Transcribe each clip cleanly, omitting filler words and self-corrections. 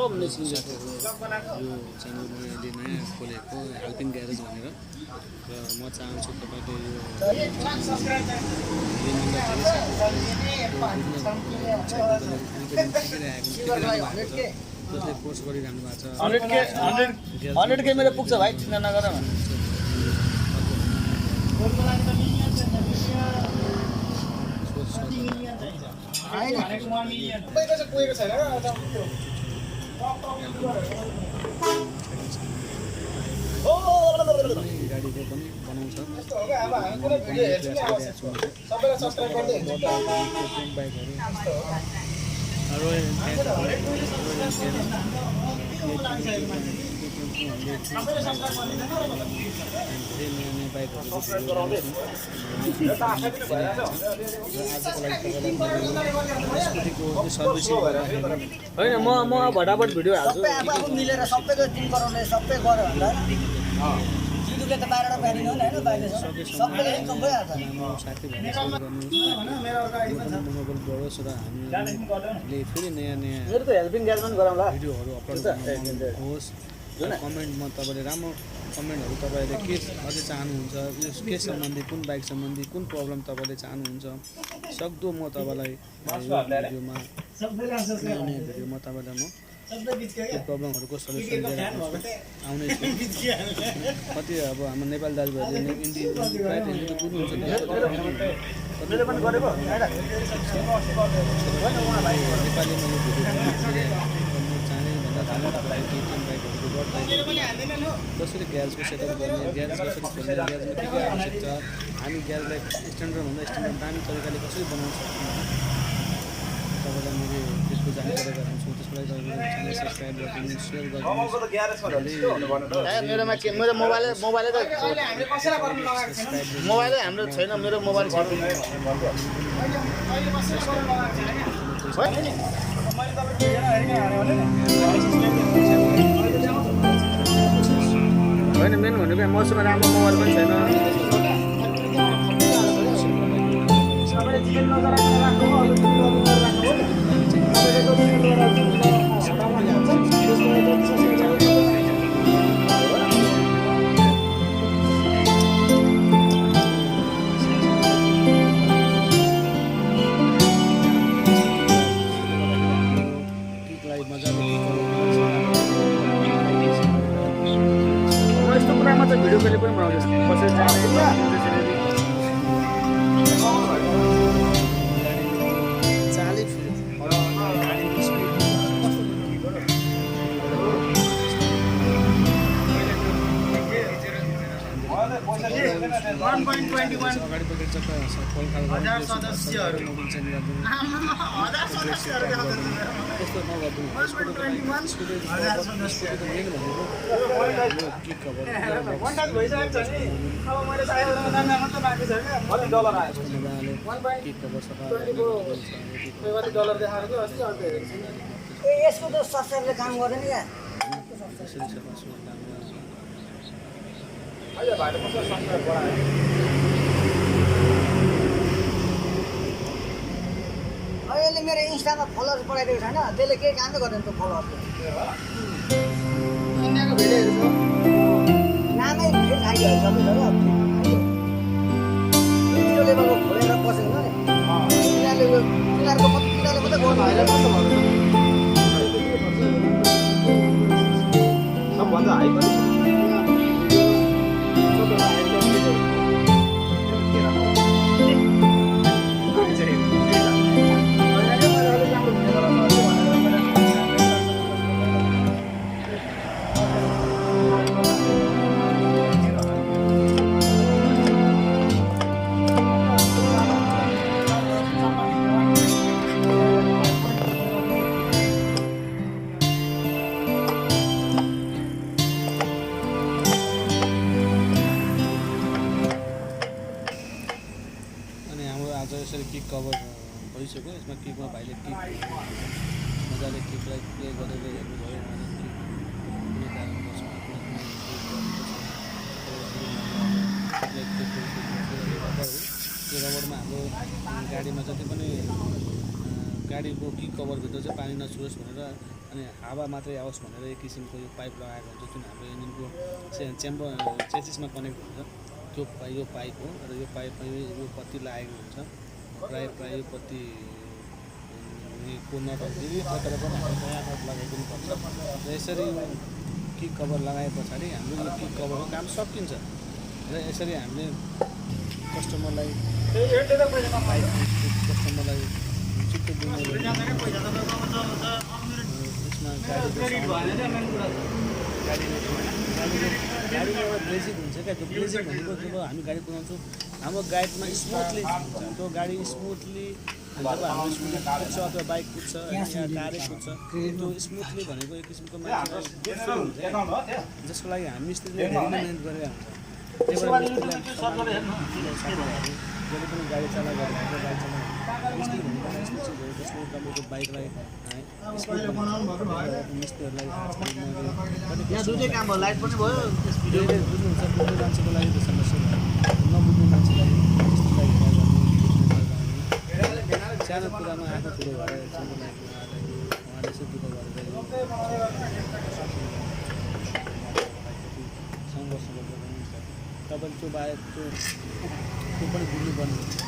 सब निस्किन्छ यो च्यानल मैले नयाँ खोलेको हेल्पिङ ग्यारेज भनेर र म चाहन्छु तपाईँले जसले कोर्स गरिरहनु भएको छ 100K मेरो पुग्छ भाइ चिन्ता नगर गाडीको पनि बनाउँछ रोयल होइन म भटाभट भिडियो हाल्छु मिलेर सबैको टिम गराउने सबै गऱ्यो भन्दा जिडुले त 12 वटा प्यारिङ हो नि हैन बाहिर सबैले इन्कम भइहाल्छ बढोस् र हामीले फेरि नयाँ मेरो त हेल्पिङ ग्यारेजमा गराउँला भिडियोहरू अपलोड होस् कमेन्टमा तपाईँले राम्रो कमेन्टहरू तपाईँले के अझै चाहनुहुन्छ यो के सम्बन्धी कुन बाइक सम्बन्धी कुन प्रब्लम तपाईँले चाहनुहुन्छ सक्दो म तपाईँलाई भिडियोमा तपाईँलाई म त्यो प्रब्लमहरूको सल्युसन दिएर आउने छु कति अब हाम्रो नेपाली दाजुभाइहरूले प्रायः हिन्दी त बुझ्नुहुन्छ नेपालीमा यो भिडियो चाहने भन्दा कसरी ग्यारेजको सेटअप गर्ने ग्यारेज कसरी खोल्ने ग्यारेजमा के आवश्यक छ हामी ग्यारेजलाई स्ट्यान्डर्डभन्दा स्ट्यान्डर्ड दामी तरिकाले कसरी बनाउन सक्छौँ तपाईँलाई मैले त्यसको जानकारी गराउँछु त्यसको लागि तपाईँले सब्सक्राइब गरिदिनु सेयर गरिदिनु मेरो मोबाइलै हाम्रो छैन मेरो मोबाइल होइन मेन भनेको मसँग राम्रो मोबाइल पनि छैन भिडियो कहिले पनि बनाउँछ कसरी यसको त सब्सक्राइबले काम गर्दैन क्या अहिले मेरो इन्स्टामा फलोअर्स बढाइदिएको छैन त्यसले केही कामै गर्दैन त्यो फलोअर्सले इन्डियाको भिडियोहरू छ नामै फेरि खाइदियो सबै छ त्यो लेभलको खोलेर बसेको नि तिनीहरूको मात्रै गर्नु होइन सबभन्दा हाई पनि किक कभर भइसक्यो यसमा किकमा भाइले किक मजाले किकलाई प्ले गरेर हेर्नुभयो भने कुनै कारणवश त्यो रबरमा हाम्रो गाडीमा जति पनि गाडीको किक कभरभित्र चाहिँ पानी नछुओस् भनेर अनि हावा मात्रै आओस् भनेर एक किसिमको यो पाइप लगाएको हुन्छ जुन हाम्रो इन्जिनको चेम्बर चेसिसमा कनेक्ट हुन्छ त्यो यो पाइप हो र यो पाइपमा यो पत्ती लागेको हुन्छ प्रायः यो पत्ती को नटहरू धेरै प्रकारको नट लगाइदिनु पर्छ र यसरी किक कभर लगाए पछाडि हाम्रो यो किक कभरको काम सकिन्छ र यसरी हामीले कस्टमरलाई छिट्टो दिने यसमा गाडीको एउटा ब्रेजिङ हुन्छ क्या त्यो ब्रेजिङ भनेको जब हामी गाडी कुदाउँछौँ हाम्रो गाइडमा स्मुथली हुन्छ त्यो गाडी स्मुथली जब हाम्रो स्मुथली कुद्छ अथवा बाइक कुद्छ यहाँ कारै कुद्छ त्यो स्मुथली भनेको एक किसिमको मान्छेलाई गुड फिल हुन्छ जसको लागि हामी मिस्त्रीले धेरै मेहनत गरेर हुन्छ त्यही भएर जहिले पनि गाडी चलाएको मिस्त्री भनेको यस्तो चिज हो जसले तपाईँको बाइकलाई मिस्त्रीहरूलाई दुईटै काम भयो लाइट पनि भयो बुझ्नुहुन्छ बुझ्ने मान्छेको लागि त्यो समस्या भयो नबुझ्ने मान्छेलाई त्यस्तोलाई सानो कुरामा आफ्नो ठुलो भएर उहाँले यसो दुःख गरेर सङ्घर्ष गरेर तपाईँले त्यो बाहेक त्यो पनि बुझ्नुपर्ने हुन्छ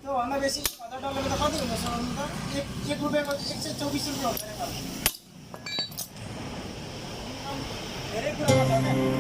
त्योभन्दा बेसी $1000 त कति हुन्छ सराउनु त एक रुपियाँको 124 रुपियाँ हुन्छ धेरै कुरामा छ क्या